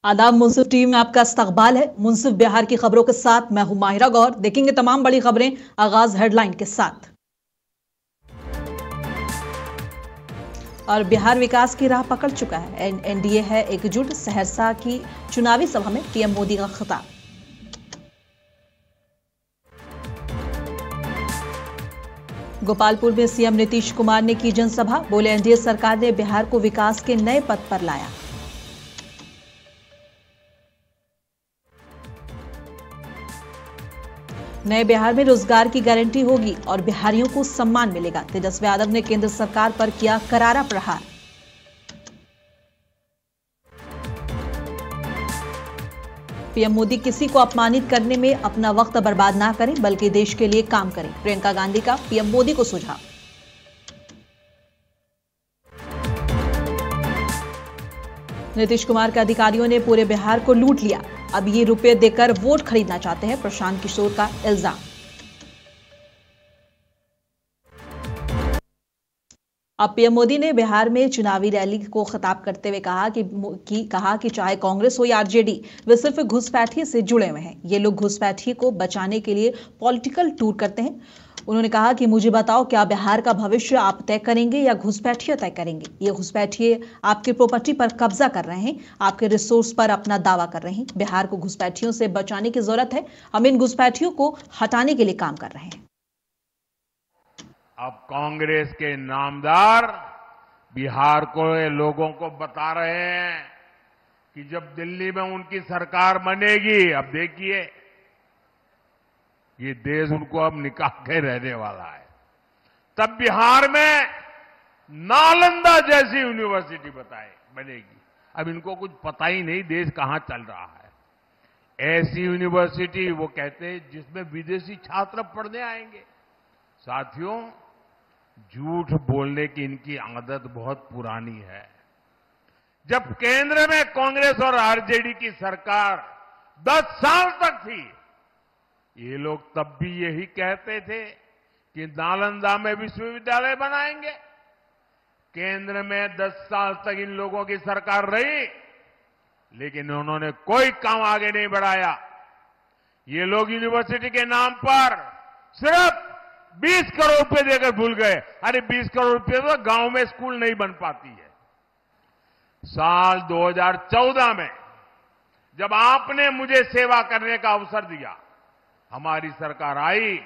आदाब मुंसिफ टीम में आपका इस्तकबाल है। मुंसिफ बिहार की खबरों के साथ मैं हूं माहिरा गौर। देखेंगे तमाम बड़ी खबरें। आगाज हेडलाइन के साथ। और बिहार विकास की राह पकड़ चुका है, एनडीए है एकजुट। सहरसा की चुनावी सभा में पीएम मोदी का खिताब। गोपालपुर में सीएम नीतीश कुमार ने की जनसभा। बोले एनडीए सरकार ने बिहार को विकास के नए पथ पर लाया। नए बिहार में रोजगार की गारंटी होगी और बिहारियों को सम्मान मिलेगा। तेजस्वी यादव ने केंद्र सरकार पर किया करारा प्रहार। पीएम मोदी किसी को अपमानित करने में अपना वक्त बर्बाद ना करें, बल्कि देश के लिए काम करें। प्रियंका गांधी का पीएम मोदी को सुझाव। नीतीश कुमार के अधिकारियों ने पूरे बिहार को लूट लिया, अब ये रुपए देकर वोट खरीदना चाहते हैं। प्रशांत किशोर का इल्जाम। अब पीएम मोदी ने बिहार में चुनावी रैली को खिताब करते हुए कहा कि चाहे कांग्रेस हो या आरजेडी, वे सिर्फ घुसपैठिए से जुड़े हुए हैं। ये लोग घुसपैठिए को बचाने के लिए पॉलिटिकल टूर करते हैं। उन्होंने कहा कि मुझे बताओ, क्या बिहार का भविष्य आप तय करेंगे या घुसपैठिए तय करेंगे? ये घुसपैठिए आपकी प्रॉपर्टी पर कब्जा कर रहे हैं, आपके रिसोर्स पर अपना दावा कर रहे हैं। बिहार को घुसपैठियों से बचाने की जरूरत है। हम इन घुसपैठियों को हटाने के लिए काम कर रहे हैं। अब कांग्रेस के नामदार बिहार को लोगों को बता रहे हैं कि जब दिल्ली में उनकी सरकार बनेगी, अब देखिए ये देश उनको अब निकाल के रहने वाला है। तब बिहार में नालंदा जैसी यूनिवर्सिटी बनेगी। अब इनको कुछ पता ही नहीं देश कहां चल रहा है। ऐसी यूनिवर्सिटी वो कहते हैं जिसमें विदेशी छात्र पढ़ने आएंगे। साथियों, झूठ बोलने की इनकी आदत बहुत पुरानी है। जब केंद्र में कांग्रेस और आरजेडी की सरकार 10 साल तक थी, ये लोग तब भी यही कहते थे कि नालंदा में विश्वविद्यालय बनाएंगे। केंद्र में 10 साल तक इन लोगों की सरकार रही, लेकिन उन्होंने कोई काम आगे नहीं बढ़ाया। ये लोग यूनिवर्सिटी के नाम पर सिर्फ 20 करोड़ रुपए देकर भूल गए। अरे 20 करोड़ रुपए तो गांव में स्कूल नहीं बन पाती है। साल 2014 में जब आपने मुझे सेवा करने का अवसर दिया, हमारी सरकार आई,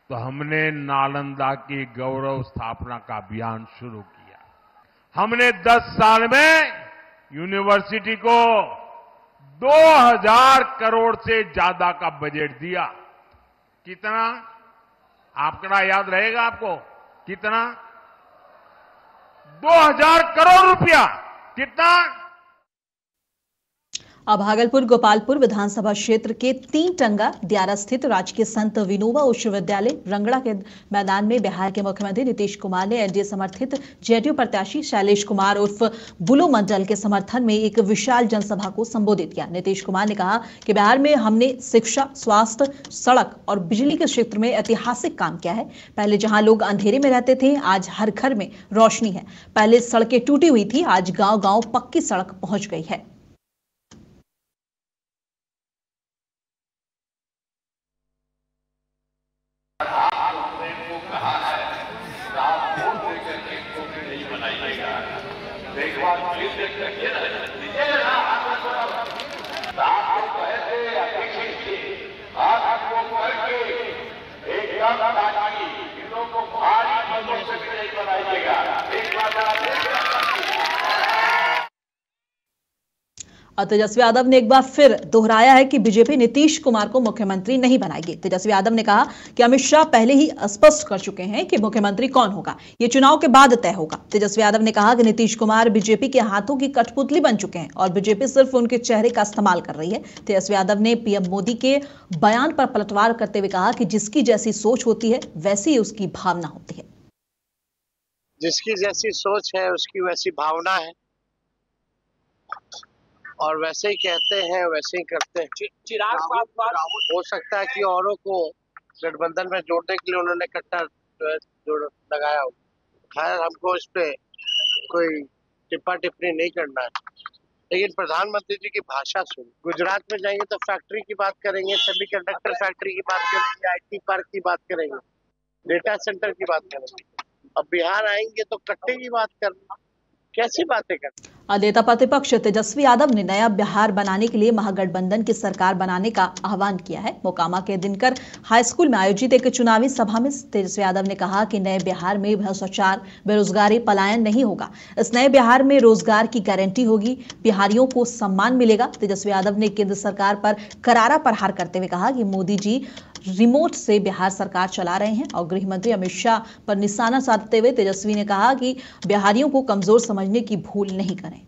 तो हमने नालंदा की गौरव स्थापना का अभियान शुरू किया। हमने 10 साल में यूनिवर्सिटी को 2000 करोड़ से ज्यादा का बजट दिया। कितना आंकड़ा याद रहेगा आपको? कितना? 2000 करोड़ रुपया। कितना? अब भागलपुर गोपालपुर विधानसभा क्षेत्र के 3 टंगा दियारा स्थित राजकीय संत विनोबा उच्च विद्यालय रंगड़ा के मैदान में बिहार के मुख्यमंत्री नीतीश कुमार ने एनडीए समर्थित जेडीयू प्रत्याशी शैलेश कुमार उर्फ बुलो मंडल के समर्थन में एक विशाल जनसभा को संबोधित किया। नीतीश कुमार ने कहा कि बिहार में हमने शिक्षा, स्वास्थ्य, सड़क और बिजली के क्षेत्र में ऐतिहासिक काम किया है। पहले जहां लोग अंधेरे में रहते थे, आज हर घर में रोशनी है। पहले सड़कें टूटी हुई थी, आज गांव गांव पक्की सड़क पहुंच गई है। और तेजस्वी यादव ने एक बार फिर दोहराया है कि बीजेपी नीतीश कुमार को मुख्यमंत्री नहीं बनाएगी। तेजस्वी यादव ने कहा कि अमित शाह पहले ही स्पष्ट कर चुके हैं कि मुख्यमंत्री कौन होगा, ये चुनाव के बाद तय होगा। तेजस्वी यादव ने कहा कि नीतीश कुमार बीजेपी के हाथों की कठपुतली बन चुके हैं और बीजेपी सिर्फ उनके चेहरे का इस्तेमाल कर रही है। तेजस्वी यादव ने पीएम मोदी के बयान पर पलटवार करते हुए कहा कि जिसकी जैसी सोच होती है, वैसी उसकी भावना होती है। जिसकी जैसी सोच है, उसकी वैसी भावना है, और वैसे ही कहते हैं, वैसे ही करते हैं। चिराग पासवान हो सकता है कि औरों को गठबंधन में जोड़ने के लिए उन्होंने कट्टा लगाया हो। खैर, हमको इस पे कोई टिप्पणी नहीं करना है। लेकिन प्रधानमंत्री जी की भाषा सुन, गुजरात में जाएंगे तो फैक्ट्री की बात करेंगे, सेमीकंडक्टर फैक्ट्री की बात करेंगे, IT पार्क की बात करेंगे, डेटा सेंटर की बात करेंगे। अब बिहार आएंगे तो कट्टे की बात करना, कैसी बातें करना। नेता प्रतिपक्ष तेजस्वी यादव ने नया बिहार बनाने के लिए महागठबंधन की सरकार बनाने का आह्वान किया है। मोकामा के दिनकर हाई स्कूल में आयोजित एक चुनावी सभा में तेजस्वी यादव ने कहा कि नए बिहार में भ्रष्टाचार, बेरोजगारी, पलायन नहीं होगा। इस नए बिहार में रोजगार की गारंटी होगी, बिहारियों को सम्मान मिलेगा। तेजस्वी यादव ने केंद्र सरकार पर करारा प्रहार करते हुए कहा कि मोदी जी रिमोट से बिहार सरकार चला रहे हैं और गृह मंत्री अमित शाह पर निशाना साधते हुए तेजस्वी ने कहा कि बिहारियों को कमजोर समझने की भूल नहीं करें।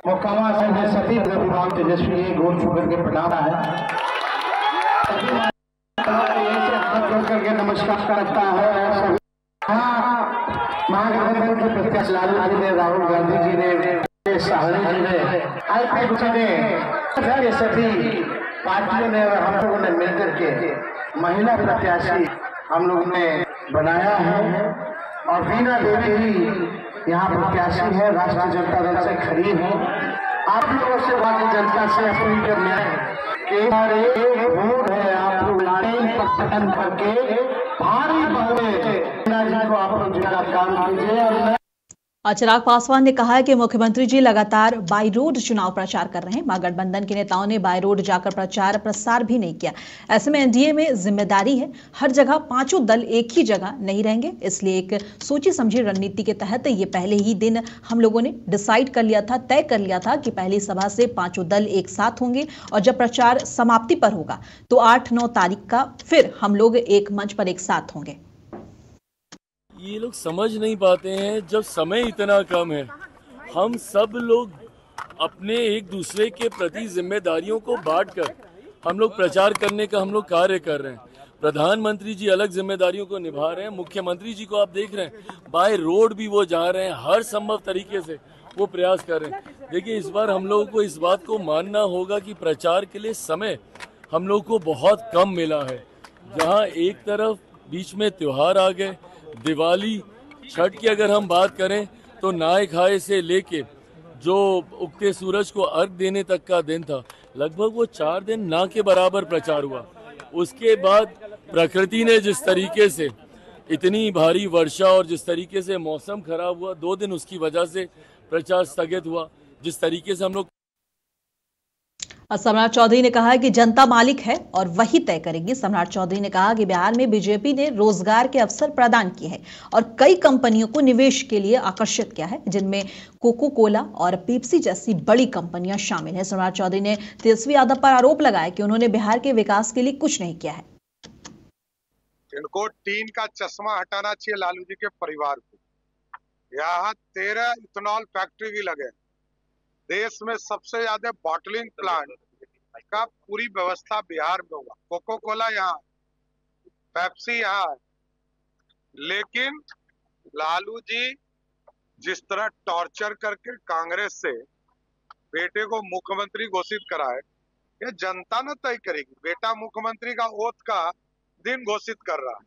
मोकामा से सभी विभाग तेजस्वी गोल छू करके प्रणाम है, हाथ जोड़ करके नमस्कार करता है। महागठबंधन के प्रत्याशी लालू जी ने, राहुल गांधी जी ने, साहनी जी ने, IPF जी ने, सभी पार्टियों ने और हम लोगों ने मिलकर के महिला प्रत्याशी हम लोग ने बनाया है और बीना देवी यहाँ प्रत्याशी है, राष्ट्रीय जनता दल से खड़ी है। आप लोगों से भारतीय जनता से अपील करना है कि एक वोट है, आप लोग पसंद करके भारी बहुमत को आप लोग काम कीजिए। और चिराग पासवान ने कहा है कि मुख्यमंत्री जी लगातार बाई रोड चुनाव प्रचार कर रहे हैं। महागठबंधन के नेताओं ने बाई रोड जाकर प्रचार प्रसार भी नहीं किया। ऐसे में NDA में जिम्मेदारी है, हर जगह पांचों दल एक ही जगह नहीं रहेंगे, इसलिए एक सोची समझी रणनीति के तहत ये पहले ही दिन हम लोगों ने डिसाइड कर लिया था, तय कर लिया था कि पहली सभा से पांचों दल एक साथ होंगे और जब प्रचार समाप्ति पर होगा तो 8-9 तारीख का फिर हम लोग एक मंच पर एक साथ होंगे। ये लोग समझ नहीं पाते हैं, जब समय इतना कम है, हम सब लोग अपने एक दूसरे के प्रति जिम्मेदारियों को बांटकर हम लोग प्रचार करने का हम लोग कार्य कर रहे हैं। प्रधानमंत्री जी अलग जिम्मेदारियों को निभा रहे हैं, मुख्यमंत्री जी को आप देख रहे हैं बाय रोड भी वो जा रहे हैं, हर संभव तरीके से वो प्रयास कर रहे हैं। देखिए, इस बार हम लोगों को इस बात को मानना होगा कि प्रचार के लिए समय हम लोग को बहुत कम मिला है। जहाँ एक तरफ बीच में त्योहार आ गए, दिवाली, छठ की अगर हम बात करें तो नहाय खाए से लेके जो उगते सूरज को अर्घ देने तक का दिन था, लगभग वो 4 दिन ना के बराबर प्रचार हुआ। उसके बाद प्रकृति ने जिस तरीके से इतनी भारी वर्षा और जिस तरीके से मौसम खराब हुआ, 2 दिन उसकी वजह से प्रचार स्थगित हुआ। जिस तरीके से हम लोग सम्राट चौधरी ने कहा कि जनता मालिक है और वही तय करेगी। सम्राट चौधरी ने कहा कि बिहार में बीजेपी ने रोजगार के अवसर प्रदान किए हैं और कई कंपनियों को निवेश के लिए आकर्षित किया है, जिनमें कोको कोला और पेप्सी जैसी बड़ी कंपनियां शामिल हैं। सम्राट चौधरी ने तेजस्वी यादव पर आरोप लगाया कि उन्होंने बिहार के विकास के लिए कुछ नहीं किया है। इनको टीन का चश्मा हटाना चाहिए लालू जी के परिवार को। यहाँ 13 इथेनॉल फैक्ट्री भी लगे, देश में सबसे ज्यादा बॉटलिंग प्लांट का पूरी व्यवस्था बिहार में हुआ। कोको कोला यहाँ, पेप्सी यहाँ, लेकिन लालू जी जिस तरह टॉर्चर करके कांग्रेस से बेटे को मुख्यमंत्री घोषित कराए, ये जनता न तय करेगी। बेटा मुख्यमंत्री का ओथ का दिन घोषित कर रहा है।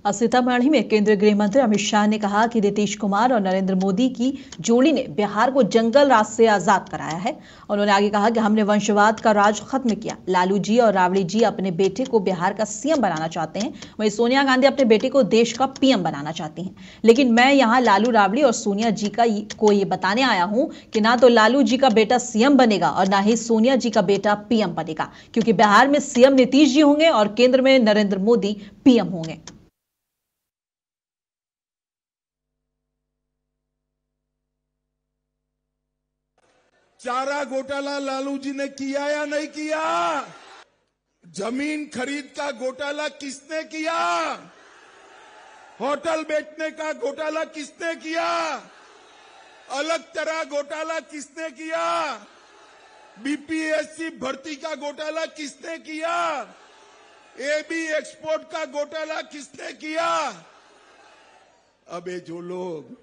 सीतामढ़ी में केंद्रीय गृह मंत्री अमित शाह ने कहा कि नीतीश कुमार और नरेंद्र मोदी की जोड़ी ने बिहार को जंगल राज से आजाद कराया है। उन्होंने आगे कहा कि हमने वंशवाद का राज खत्म किया। लालू जी और राबड़ी जी अपने बेटे को बिहार का CM बनाना चाहते हैं, वहीं सोनिया गांधी अपने बेटे को देश का PM बनाना चाहती हैं। लेकिन मैं यहाँ लालू, राबड़ी और सोनिया जी को ये बताने आया हूं कि ना तो लालू जी का बेटा CM बनेगा और ना ही सोनिया जी का बेटा PM बनेगा, क्योंकि बिहार में CM नीतीश जी होंगे और केंद्र में नरेंद्र मोदी PM होंगे। चारा घोटाला लालू जी ने किया या नहीं किया? जमीन खरीद का घोटाला किसने किया? होटल बेचने का घोटाला किसने किया? अलग तरह घोटाला किसने किया? BPSC भर्ती का घोटाला किसने किया? AB एक्सपोर्ट का घोटाला किसने किया? अबे जो लोग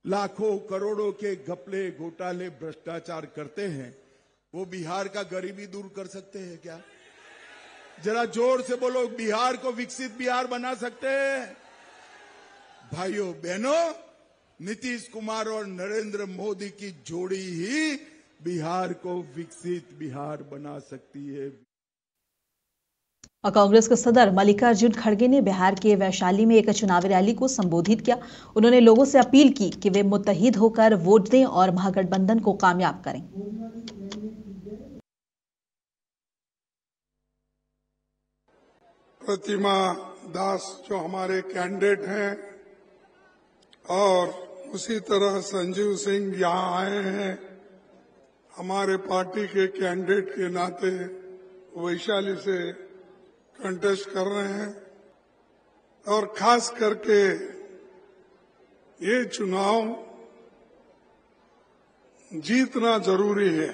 लाखों करोड़ों के घपले, घोटाले, भ्रष्टाचार करते हैं, वो बिहार का गरीबी दूर कर सकते हैं क्या? जरा जोर से बोलो, बिहार को विकसित बिहार बना सकते हैं? भाइयों बहनों, नीतीश कुमार और नरेंद्र मोदी की जोड़ी ही बिहार को विकसित बिहार बना सकती है। और कांग्रेस के सदर मल्लिकार्जुन खड़गे ने बिहार के वैशाली में एक चुनावी रैली को संबोधित किया। उन्होंने लोगों से अपील की कि वे मुत्तहिद होकर वोट दें और महागठबंधन को कामयाब करें। प्रतिमा दास जो हमारे कैंडिडेट हैं और उसी तरह संजीव सिंह यहाँ आए हैं, हमारे पार्टी के कैंडिडेट के नाते वैशाली से कंटेस्ट कर रहे हैं और खास करके ये चुनाव जीतना जरूरी है।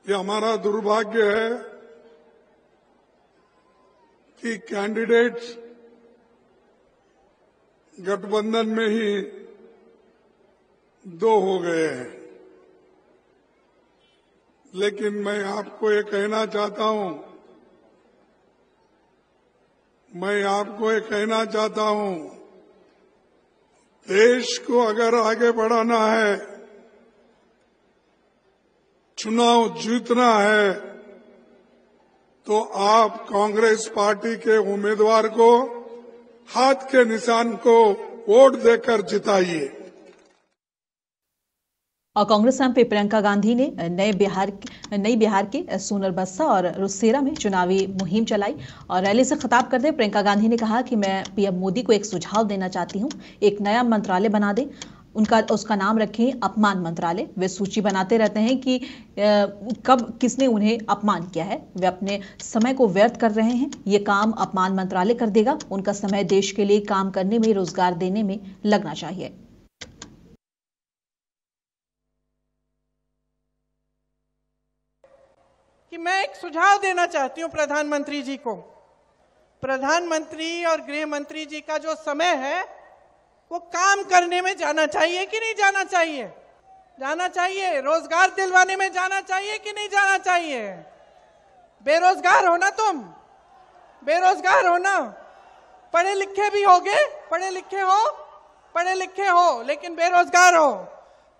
ये हमारा दुर्भाग्य है कि कैंडिडेट्स गठबंधन में ही दो हो गए हैं, लेकिन मैं आपको ये कहना चाहता हूं, देश को अगर आगे बढ़ाना है, चुनाव जीतना है, तो आप कांग्रेस पार्टी के उम्मीदवार को हाथ के निशान को वोट देकर जिताइए। और कांग्रेस एमपी प्रियंका गांधी ने नई बिहार के सोनरबस्सा और रुस्सेरा में चुनावी मुहिम चलाई और रैली से खिताब करते प्रियंका गांधी ने कहा कि मैं पीएम मोदी को एक सुझाव देना चाहती हूं, एक नया मंत्रालय बना दें, उसका नाम रखें अपमान मंत्रालय। वे सूची बनाते रहते हैं कि कब किसने उन्हें अपमान किया है। वे अपने समय को व्यर्थ कर रहे हैं, ये काम अपमान मंत्रालय कर देगा। उनका समय देश के लिए काम करने में, रोजगार देने में लगना चाहिए। कि मैं एक सुझाव देना चाहती हूं प्रधानमंत्री जी को। प्रधानमंत्री और गृह मंत्री जी का जो समय है वो काम करने में जाना चाहिए कि नहीं जाना चाहिए? जाना चाहिए। रोजगार दिलवाने में जाना चाहिए कि नहीं जाना चाहिए? बेरोजगार हो ना तुम, बेरोजगार हो ना, पढ़े लिखे भी होगे, पढ़े लिखे हो लेकिन बेरोजगार हो।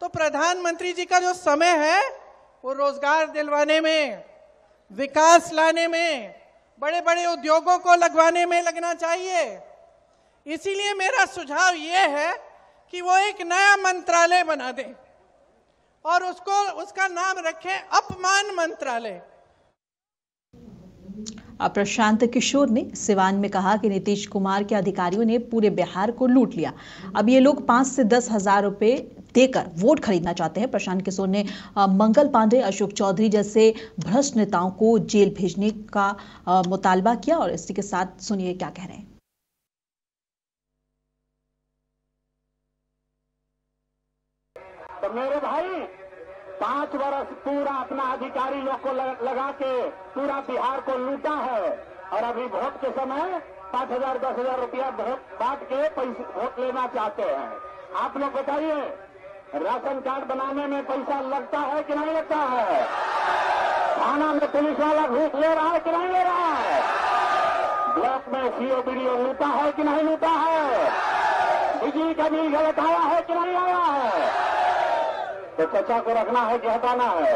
तो प्रधानमंत्री जी का जो समय है वो रोजगार दिलवाने में, विकास लाने में, बड़े बड़े उद्योगों को लगवाने में लगना चाहिए। इसीलिए मेरा सुझाव ये है कि वो एक नया मंत्रालय बना दें और उसका नाम रखें अपमान मंत्रालय। प्रशांत किशोर ने सिवान में कहा कि नीतीश कुमार के अधिकारियों ने पूरे बिहार को लूट लिया। अब ये लोग 5 से 10 हजार रुपए देकर वोट खरीदना चाहते हैं। प्रशांत किशोर ने मंगल पांडे, अशोक चौधरी जैसे भ्रष्ट नेताओं को जेल भेजने का मुतालबा किया और इसी के साथ सुनिए क्या कह रहे हैं। तो मेरे भाई 5 वर्ष पूरा अपना अधिकारी लोग को लगा के पूरा बिहार को लूटा है और अभी वोट के समय 5,000 10,000 रुपया वोट बांट के पैसे वोट लेना चाहते हैं। आप लोग बताइए, राशन कार्ड बनाने में पैसा लगता है कि नहीं लगता है? थाना में पुलिस वाला घूस ले रहा है कि नहीं ले रहा है? ब्लॉक में सीओ बीडीओ लूटा है कि नहीं लूटा है? बिजली का बिल गलत आया है कि नहीं आया है? तो चचा को रखना है कि हटाना है?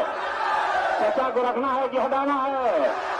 चचा को रखना है कि हटाना है?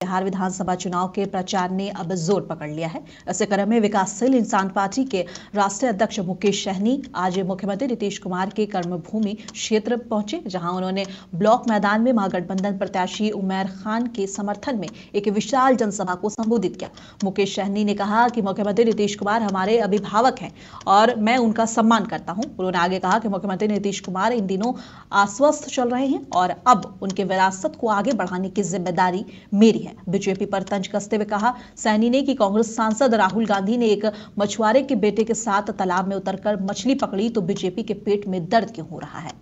बिहार विधानसभा चुनाव के प्रचार ने अब जोर पकड़ लिया है। ऐसे क्रम में विकासशील इंसान पार्टी के राष्ट्रीय अध्यक्ष मुकेश सहनी आज मुख्यमंत्री नीतीश कुमार के कर्मभूमि क्षेत्र पहुंचे, जहां उन्होंने ब्लॉक मैदान में महागठबंधन प्रत्याशी उमैर खान के समर्थन में एक विशाल जनसभा को संबोधित किया। मुकेश सहनी ने कहा कि मुख्यमंत्री नीतीश कुमार हमारे अभिभावक हैं और मैं उनका सम्मान करता हूं। उन्होंने आगे कहा कि मुख्यमंत्री नीतीश कुमार इन दिनों अस्वस्थ चल रहे हैं और अब उनके विरासत को आगे बढ़ाने की जिम्मेदारी मेरी है। बीजेपी पर तंज कसते हुए कहा सैनी ने कि कांग्रेस सांसद राहुल गांधी ने एक मछुआरे के बेटे के साथ तालाब में उतरकर मछली पकड़ी तो बीजेपी के पेट में दर्द क्यों हो रहा है?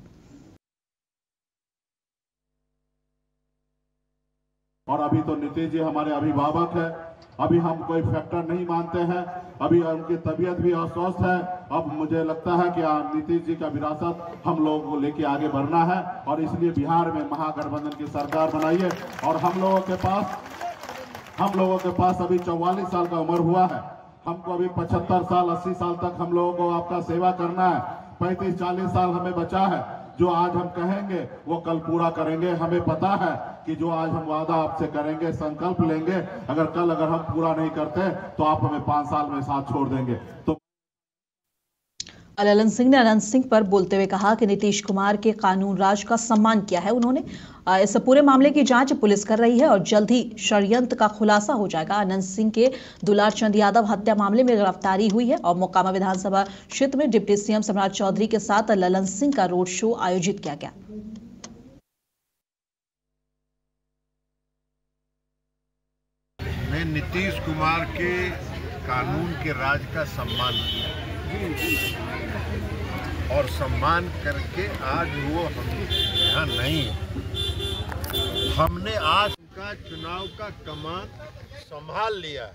और अभी तो नीतीश जी हमारे अभिभावक है, अभी हम कोई फैक्टर नहीं मानते हैं, अभी उनकी तबीयत भी अस्वस्थ है। अब मुझे लगता है कि नीतीश जी का विरासत हम लोगों को लेके आगे बढ़ना है और इसलिए बिहार में महागठबंधन की सरकार बनाइए। और हम लोगों के पास अभी 44 साल का उम्र हुआ है, हमको अभी 75 साल 80 साल तक हम लोगों को आपका सेवा करना है। 35-40 साल हमें बचा है, जो आज हम कहेंगे वो कल पूरा करेंगे। हमें पता है कि जो आज हम वादा आपसे करेंगे, संकल्प लेंगे, अगर हम पूरा नहीं करते तो आप हमें 5 साल में साथ छोड़ देंगे। तो ललन सिंह ने अनंत सिंह पर बोलते हुए कहा कि नीतीश कुमार के कानून राज का सम्मान किया है उन्होंने। इस पूरे मामले की जांच पुलिस कर रही है और जल्द ही षड्यंत्र का खुलासा हो जाएगा। अनंत सिंह के दुलार चंद यादव हत्या मामले में गिरफ्तारी हुई है और मोकामा विधानसभा क्षेत्र में डिप्टी सीएम सम्राट चौधरी के साथ ललन सिंह का रोड शो आयोजित किया गया। मैं नीतीश कुमार के कानून के राज का सम्मान किया और सम्मान करके आज वो हम यहाँ नहीं है। हमने आज उनका चुनाव का कमान संभाल लिया है।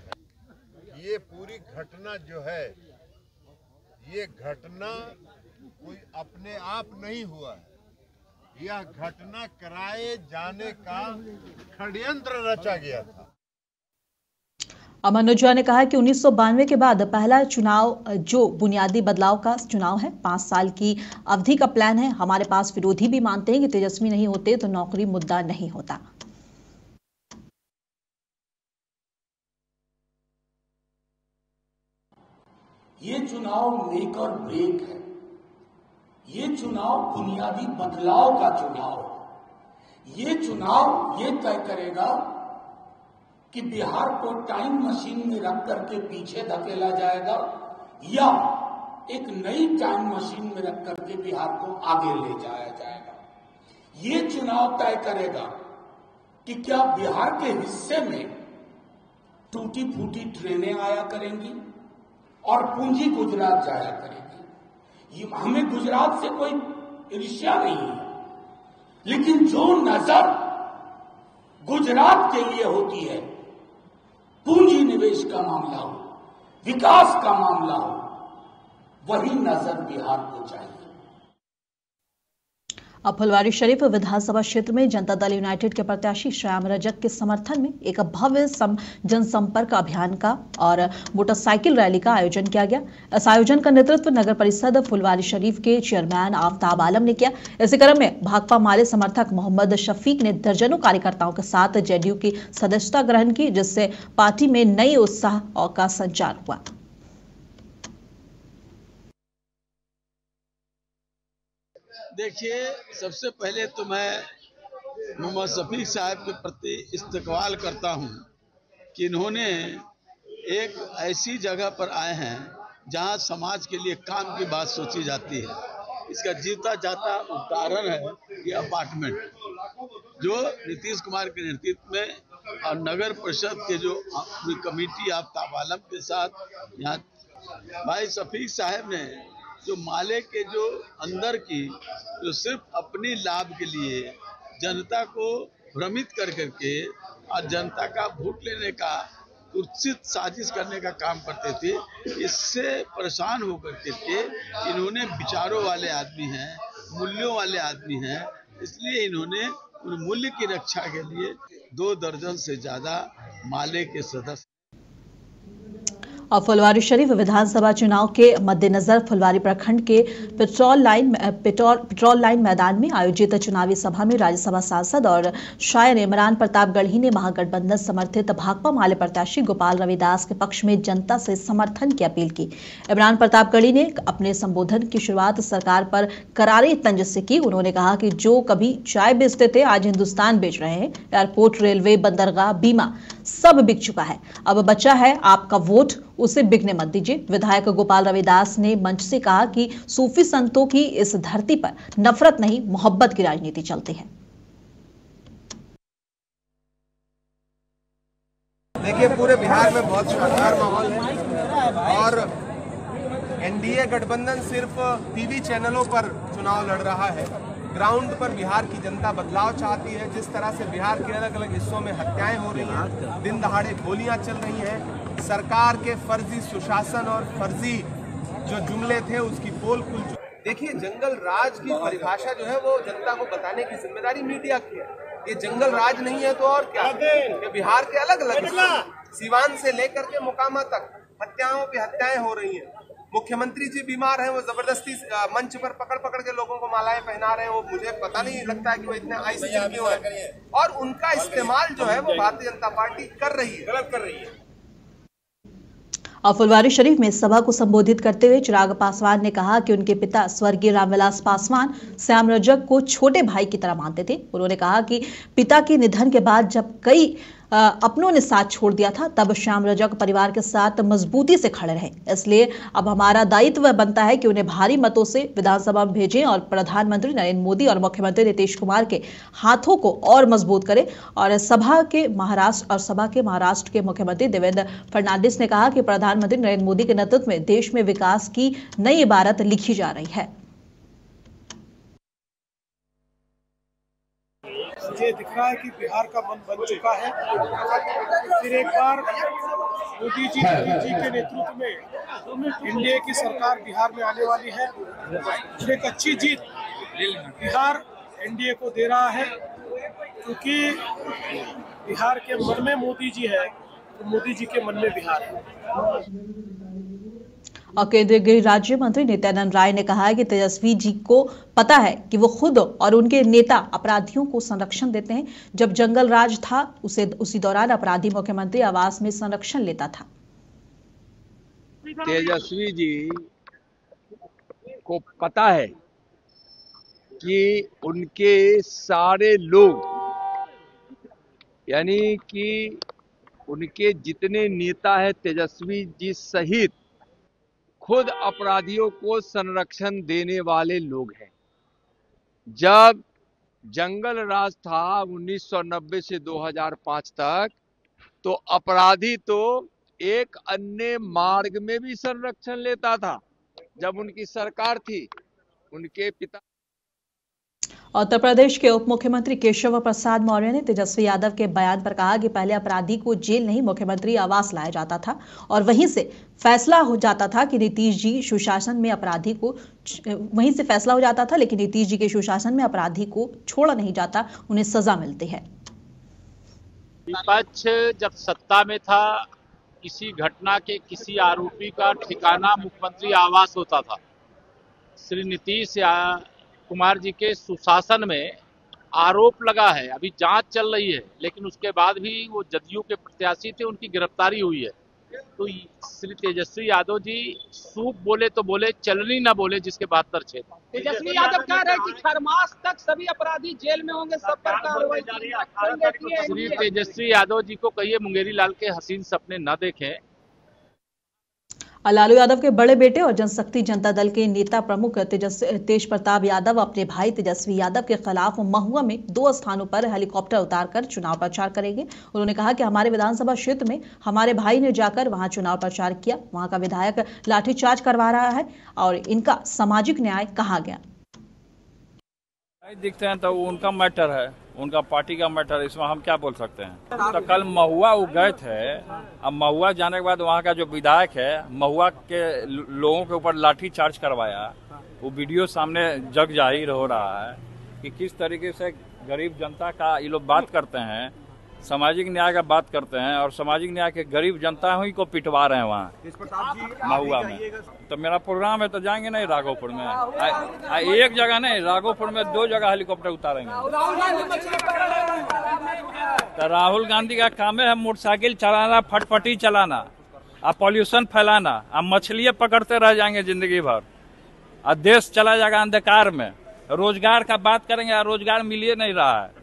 ये पूरी घटना जो है, ये घटना कोई अपने आप नहीं हुआ है, यह घटना कराए जाने का षड्यंत्र रचा गया था। अमन ऊर्जा ने कहा कि 1992 के बाद पहला चुनाव जो बुनियादी बदलाव का चुनाव है। 5 साल की अवधि का प्लान है। हमारे पास विरोधी भी मानते हैं कि तेजस्वी नहीं होते तो नौकरी मुद्दा नहीं होता। ये चुनाव मेक और ब्रेक है। ये चुनाव बुनियादी बदलाव का चुनाव है। ये चुनाव ये तय करेगा कि बिहार को टाइम मशीन में रख करके पीछे धकेला जाएगा या एक नई टाइम मशीन में रख करके बिहार को आगे ले जाया जाएगा। ये चुनाव तय करेगा कि क्या बिहार के हिस्से में टूटी फूटी ट्रेनें आया करेंगी और पूंजी गुजरात जाया करेगी। ये हमें गुजरात से कोई ईर्ष्या नहीं है, लेकिन जो नजर गुजरात के लिए होती है, पूंजी निवेश का मामला हो, विकास का मामला हो, वही नजर बिहार को चाहिए। अब फुलवारीशरीफ विधानसभा क्षेत्र में जनता दल यूनाइटेड के प्रत्याशी श्याम रजक के समर्थन में एक भव्य जनसंपर्क अभियान का और मोटरसाइकिल रैली का आयोजन किया गया। इस आयोजन का नेतृत्व नगर परिषद फुलवारीशरीफ के चेयरमैन आफ्ताब आलम ने किया। इसी क्रम में भाकपा माले समर्थक मोहम्मद शफीक ने दर्जनों कार्यकर्ताओं के साथ जेडीयू की सदस्यता ग्रहण की, जिससे पार्टी में नए उत्साह का संचार हुआ। देखिए, सबसे पहले तो मैं मोहम्मद शफीक साहब के प्रति इस्तकबाल करता हूं कि इन्होंने एक ऐसी जगह पर आए हैं जहां समाज के लिए काम की बात सोची जाती है। इसका जीता जाता उदाहरण है ये अपार्टमेंट जो नीतीश कुमार के नेतृत्व में और नगर परिषद के जो पूरी कमेटी आफ्ताब आलम के साथ यहाँ भाई शफीक साहब ने जो माले के जो अंदर की जो सिर्फ अपनी लाभ के लिए जनता को भ्रमित कर करके और जनता का वोट लेने का कुत्सित साजिश करने का काम करते थे, इससे परेशान होकर के इन्होंने विचारों वाले आदमी हैं, मूल्यों वाले आदमी हैं, इसलिए इन्होंने उन मूल्य की रक्षा के लिए 2 दर्जन से ज्यादा माले के सदस्य। और फुलवारीशरीफ विधानसभा चुनाव के मद्देनजर फुलवारी प्रखंड के पेट्रोल लाइन मैदान में आयोजित चुनावी सभा में राज्यसभा सांसद और शायर इमरान प्रताप गढ़ी ने महागठबंधन समर्थित भाकपा माले प्रत्याशी गोपाल रविदास के पक्ष में जनता से समर्थन की अपील की। इमरान प्रताप गढ़ी ने अपने संबोधन की शुरुआत सरकार पर करारे तंज से की। उन्होंने कहा कि जो कभी चाय बेचते थे आज हिंदुस्तान बेच रहे हैं। एयरपोर्ट, रेलवे, बंदरगाह, बीमा सब बिक चुका है। अब बचा है आपका वोट, उसे बिकने मत दीजिए। विधायक गोपाल रविदास ने मंच से कहा कि सूफी संतों की इस धरती पर नफरत नहीं, मोहब्बत की राजनीति चलती है। देखिए, पूरे बिहार में बहुत शानदार माहौल है और एनडीए गठबंधन सिर्फ टीवी चैनलों पर चुनाव लड़ रहा है। ग्राउंड पर बिहार की जनता बदलाव चाहती है। जिस तरह से बिहार के अलग अलग हिस्सों में हत्याएं हो रही हैं, दिन दहाड़े गोलियां चल रही हैं, सरकार के फर्जी सुशासन और फर्जी जो जुमले थे उसकी पोल खुल चुकी। देखिए, जंगल राज की परिभाषा जो है वो जनता को बताने की जिम्मेदारी मीडिया की है। ये जंगल राज नहीं है तो और क्या? ये बिहार के अलग अलग सीवान से लेकर के मोकामा तक हत्याओं पे हत्याएं हो रही हैं। मुख्यमंत्री जी बीमार हैं, वो जबरदस्ती मंच पर पकड़ पकड़ के लोगों को मालाएं पहना रहे हैं। वो मुझे पता नहीं लगता है कि वो इतने आईसीयू क्यों है, और उनका इस्तेमाल जो है वो भारतीय जनता पार्टी कर रही है, गलत कर रही है। और फुलवारी शरीफ में सभा को संबोधित करते हुए चिराग पासवान ने कहा कि उनके पिता स्वर्गीय रामविलास पासवान श्याम रजक को छोटे भाई की तरह मानते थे। उन्होंने कहा कि पिता के निधन के बाद जब कई अपनों ने साथ छोड़ दिया था, तब श्याम रजक परिवार के साथ मजबूती से खड़े रहे। इसलिए अब हमारा दायित्व बनता है कि उन्हें भारी मतों से विधानसभा में भेजें और प्रधानमंत्री नरेंद्र मोदी और मुख्यमंत्री नीतीश कुमार के हाथों को और मजबूत करें। और सभा के महाराष्ट्र के मुख्यमंत्री देवेंद्र फडणवीस ने कहा कि प्रधानमंत्री नरेंद्र मोदी के नेतृत्व में देश में विकास की नई इबारत लिखी जा रही है। ये दिख रहा है कि बिहार का मन बन चुका है। फिर एक बार मोदी जी के नेतृत्व में एनडीए की सरकार बिहार में आने वाली है। एक अच्छी जीत बिहार एनडीए को दे रहा है, क्योंकि बिहार के मन में मोदी जी है तो मोदी जी के मन में बिहार है। और केंद्रीय गृह राज्य मंत्री नित्यानंद राय ने कहा है कि तेजस्वी जी को पता है कि वो खुद और उनके नेता अपराधियों को संरक्षण देते हैं। जब जंगल राज था उसी दौरान अपराधी मुख्यमंत्री आवास में संरक्षण लेता था। तेजस्वी जी को पता है कि उनके सारे लोग, यानी कि उनके जितने नेता है तेजस्वी जी सहित, खुद अपराधियों को संरक्षण देने वाले लोग हैं। जब जंगल राज था 1990 से 2005 तक, तो अपराधी तो एक अन्य मार्ग में भी संरक्षण लेता था। जब उनकी सरकार थी, उनके पिता। उत्तर प्रदेश के उप मुख्यमंत्री केशव प्रसाद मौर्य ने तेजस्वी यादव के बयान पर कहा कि पहले अपराधी को जेल नहीं मुख्यमंत्री आवास लाया जाता था और वहीं से फैसला हो जाता था कि नीतीश जी सुशासन में अपराधी को लेकिन नीतीश जी के सुशासन में अपराधी को छोड़ा नहीं जाता, उन्हें सजा मिलती है। विपक्ष जब सत्ता में था, किसी घटना के किसी आरोपी का ठिकाना मुख्यमंत्री आवास होता था। श्री नीतीश कुमार जी के सुशासन में आरोप लगा है, अभी जांच चल रही है, लेकिन उसके बाद भी वो जदयू के प्रत्याशी थे, उनकी गिरफ्तारी हुई है। तो श्री तेजस्वी यादव जी सूप बोले तो बोले, चलनी ना बोले, जिसके 72 क्षेत्र। तेजस्वी यादव कह रहे हैं कि 6 मास तक सभी अपराधी जेल में होंगे, सब पर कार्रवाई जारी है। श्री तेजस्वी यादव जी को कहिए मुंगेरी लाल के हसीन सपने न देखें। लालू यादव के बड़े बेटे और जनशक्ति जनता दल के नेता प्रमुख तेज प्रताप यादव अपने भाई तेजस्वी यादव के खिलाफ महुआ में 2 स्थानों पर हेलीकॉप्टर उतारकर चुनाव प्रचार करेंगे। उन्होंने कहा कि हमारे विधानसभा क्षेत्र में हमारे भाई ने जाकर वहां चुनाव प्रचार किया, वहां का विधायक लाठीचार्ज करवा रहा है और इनका सामाजिक न्याय कहा गया। दिखते हैं तो उनका मैटर है, उनका पार्टी का मैटर है, इसमें हम क्या बोल सकते हैं। तो कल महुआ वो गए थे, अब महुआ जाने के बाद वहाँ का जो विधायक है महुआ के लोगों के ऊपर लाठी चार्ज करवाया। वो वीडियो सामने जग जाहिर हो रहा है कि किस तरीके से गरीब जनता का ये लोग बात करते हैं, सामाजिक न्याय का बात करते हैं और सामाजिक न्याय के गरीब जनता ही को पिटवा रहे हैं वहाँ महुआ में। तो मेरा प्रोग्राम है तो जाएंगे नहीं राघोपुर में, एक जगह नहीं, राघोपुर में 2 जगह हेलीकॉप्टर उतारेंगे। तो राहुल गांधी का काम है मोटरसाइकिल चलाना, फटफटी चलाना और पॉल्यूशन फैलाना, अब मछलियाँ पकड़ते रह जाएंगे जिंदगी भर और देश चला जाएगा अंधकार में। रोजगार का बात करेंगे, रोजगार मिल नहीं रहा है।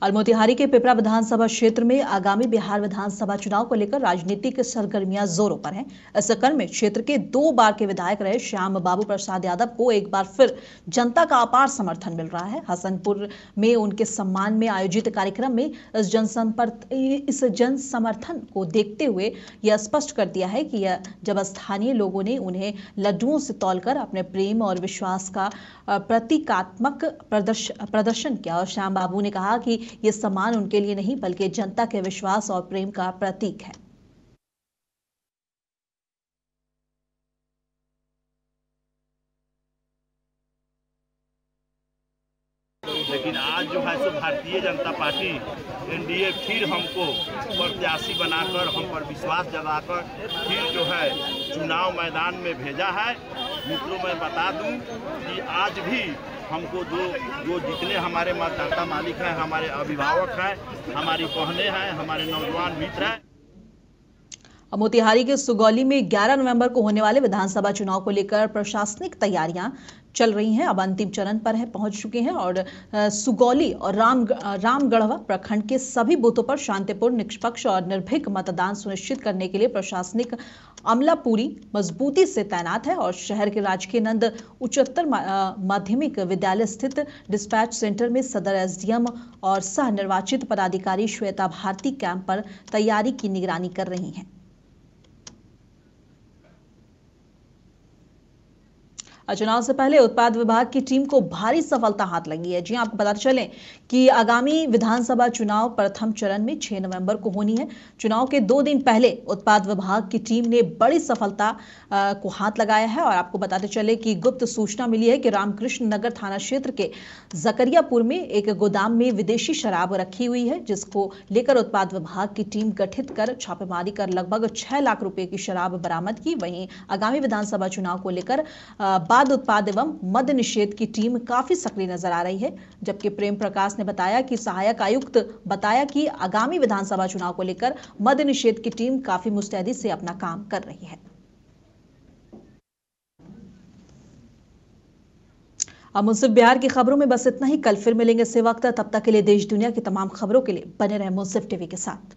और मोतिहारी के पिपरा विधानसभा क्षेत्र में आगामी बिहार विधानसभा चुनाव को लेकर राजनीतिक सरगर्मियां जोरों पर हैं। इस क्रम में क्षेत्र के 2 बार के विधायक रहे श्याम बाबू प्रसाद यादव को एक बार फिर जनता का अपार समर्थन मिल रहा है। हसनपुर में उनके सम्मान में आयोजित कार्यक्रम में इस जन समर्थन को देखते हुए यह स्पष्ट कर दिया है कि जब स्थानीय लोगों ने उन्हें लड्डुओं से तौलकर अपने प्रेम और विश्वास का प्रतीकात्मक प्रदर्शन किया। और श्याम बाबू ने कहा कि यह सम्मान उनके लिए नहीं बल्कि जनता के विश्वास और प्रेम का प्रतीक है। लेकिन आज जो है सो भारतीय जनता पार्टी एनडीए फिर हमको प्रत्याशी बनाकर हम पर विश्वास जताकर फिर जो है चुनाव मैदान में भेजा है। मित्रों, मैं बता दूं कि आज भी हमको जो जितने हमारे मतदाता मालिक हैं, हमारे अभिभावक हैं, हमारी बहनें हैं, हमारे नौजवान मित्र हैं। मोतिहारी के सुगौली में 11 नवंबर को होने वाले विधानसभा चुनाव को लेकर प्रशासनिक तैयारियां चल रही हैं, अब अंतिम चरण पर पहुंच चुके हैं और सुगौली और रामगढ़वा प्रखंड के सभी बूथों पर शांतिपूर्ण, निष्पक्ष और निर्भीक मतदान सुनिश्चित करने के लिए प्रशासनिक अमला पूरी मजबूती से तैनात है। और शहर के राजकीय नंद उच्चतर माध्यमिक विद्यालय स्थित डिस्पैच सेंटर में सदर एसडीएम और सह निर्वाचित पदाधिकारी श्वेता भारती कैंप पर तैयारी की निगरानी कर रही हैं। चुनाव से पहले उत्पाद विभाग की टीम को भारी सफलता हाथ लगी है। जी आपको बता चलें कि आगामी विधानसभा चुनाव प्रथम चरण में 6 नवंबर को होनी है। चुनाव के 2 दिन पहले उत्पाद विभाग की टीम ने बड़ी सफलता को हाथ लगाया है। और आपको बताते चले कि गुप्त सूचना मिली है कि रामकृष्ण नगर थाना क्षेत्र के जकरियापुर में एक गोदाम में विदेशी शराब रखी हुई है, जिसको लेकर उत्पाद विभाग की टीम गठित कर छापेमारी कर लगभग 6 लाख रुपए की शराब बरामद की। वहीं आगामी विधानसभा चुनाव को लेकर खाद्य उत्पाद एवं मद्य निषेध की टीम काफी सक्रिय नजर आ रही है। जबकि प्रेम प्रकाश ने बताया कि सहायक आयुक्त बताया कि आगामी विधानसभा चुनाव को लेकर मद्य निषेध की टीम काफी मुस्तैदी से अपना काम कर रही है। अब मुंसिफ बिहार की खबरों में बस इतना ही। कल फिर मिलेंगे इसी वक्त। तब तक के लिए देश दुनिया की तमाम खबरों के लिए बने रहे मुंसिफ टीवी के साथ।